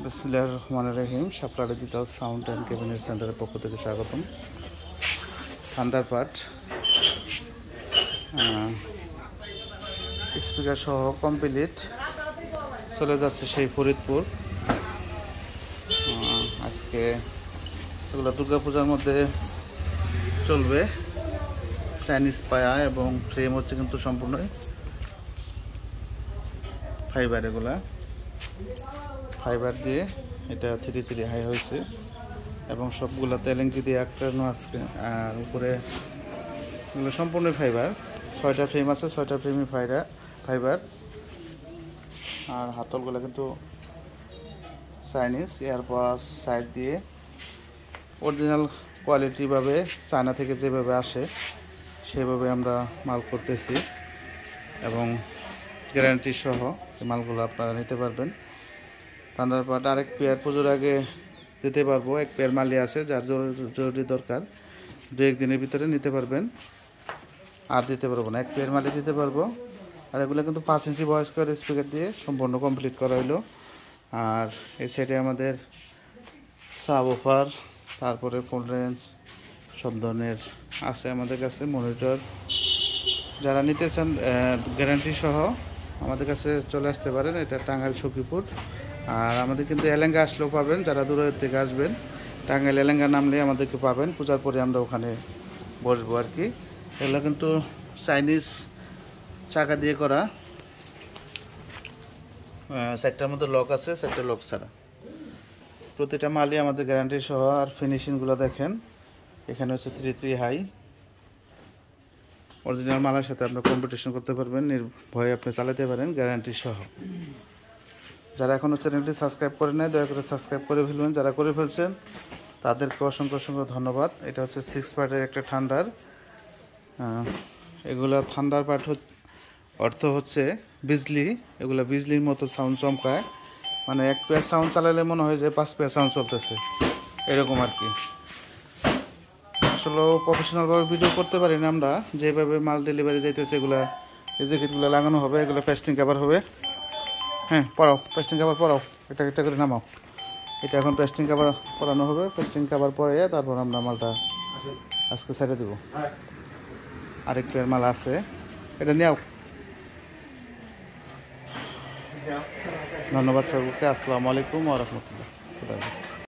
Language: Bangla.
বিসমিল্লাহির রহমানির রহিম। শাপলা ডিজিটাল সাউন্ড অ্যান্ড ক্যাবিনেট সেন্টারের পক্ষ থেকে স্বাগতম। থান্ডারবার্ড স্পিকার সহ কমপ্লিট চলে যাচ্ছে সেই ফরিদপুর। আজকে এগুলো দুর্গাপূজার মধ্যে চলবে। চাইনিজ পায়া এবং ফ্রেম হচ্ছে কিন্তু সম্পূর্ণই ফাইবার। এগুলা ফাইবার দিয়ে এটা 3 হাই হয়েছে এবং সবগুলা তেলেঙ্কি দিয়ে আটকানো আজকে। আর উপরে এগুলো সম্পূর্ণ ফাইবার। 6টা ফ্রেম আছে, 6টা ফ্রেমই ফাইবার। আর হাতলগুলো কিন্তু চাইনিজ এয়ারপাস সাইড দিয়ে অরিজিনাল কোয়ালিটিভাবে চায়না থেকে যেভাবে আসে সেভাবে আমরা মাল করতেছি এবং গ্যারান্টি সহ এই মালগুলো আপনারা নিতে পারবেন। থান্ডারবার্ড আরেক পেয়ার পুজোর আগে দিতে পারবো। এক পেয়ার মালই আছে, যার জরুরি দরকার 2-1 দিনের ভিতরে নিতে পারবেন। আর দিতে পারবো না, এক পেয়ার মালই দিতে পারবো। আর এগুলো কিন্তু 5 ইঞ্চি ভয়েস কভার স্পিকার দিয়ে সম্পূর্ণ কমপ্লিট করা হলো। আর এই সাইডে আমাদের সাবওয়ুফার, তারপরে ফুল রেঞ্জ সব ধরনের আছে আমাদের কাছে। মনিটর যারা নিতে চান গ্যারান্টি সহ আমাদের কাছে চলে আসতে পারেন। এটা টাঙ্গাইল সখীপুর। আর আমাদের কিন্তু এলেঙ্গা আসলেও পাবেন, যারা দূরের থেকে আসবেন টাঙ্গাইল এলেঙ্গা নামলে আমাদেরকে পাবেন। পূজার পরে আমরা ওখানে বসবো আর কি। এগুলো কিন্তু চাইনিজ চাকা দিয়ে করা। 4টার মধ্যে লক আছে, 4টে লক ছাড়া। প্রতিটা মালই আমাদের গ্যারান্টি সহ। আর ফিনিশিংগুলো দেখেন, এখানে হচ্ছে 3 হাই অরিজিনাল মালের সাথে আপনার কম্পিটিশন করতে পারবেন, নির্ভয়ে আপনি চালাতে পারেন গ্যারান্টি সহ। যারা এখনও চ্যানেলটি সাবস্ক্রাইব করে নেয় দয়া করে সাবস্ক্রাইব করে ফেলবেন। যারা করে ফেলছেন তাদেরকে অসংখ্য ধন্যবাদ। এটা হচ্ছে 6 পার্টের একটা থান্ডার। এগুলো থান্ডারবার্ড অর্থ হচ্ছে বিজলি। এগুলো বিজলির মতো সাউন্ড চমকায়, মানে 1 পেয়ার সাউন্ড চালালে মনে হয় যে 5 পেয়ার সাউন্ড চলতেছে, এরকম আর কি। আসলে প্রফেশনালভাবে ভিডিও করতে পারি না আমরা। যেভাবে মাল ডেলিভারি যাইতেছে এগুলা এই জ্যাকেটগুলো লাগানো হবে, এগুলো পেস্টিং কভার হবে। হ্যাঁ, পরাও, পেস্টিং কভার পরাও, এটা একটা করে নামাও। এটা এখন পেস্টিং কভার পরানো হবে। পেস্টিং কভার পরে তারপর আমরা মালটা আজকে ছেড়ে দেবো। আরেক পেয়ার মাল আছে, এটা নিয়ে। ধন্যবাদ সবাইকে। আসসালামু আলাইকুম ওয়া রাহমাতুল্লাহ।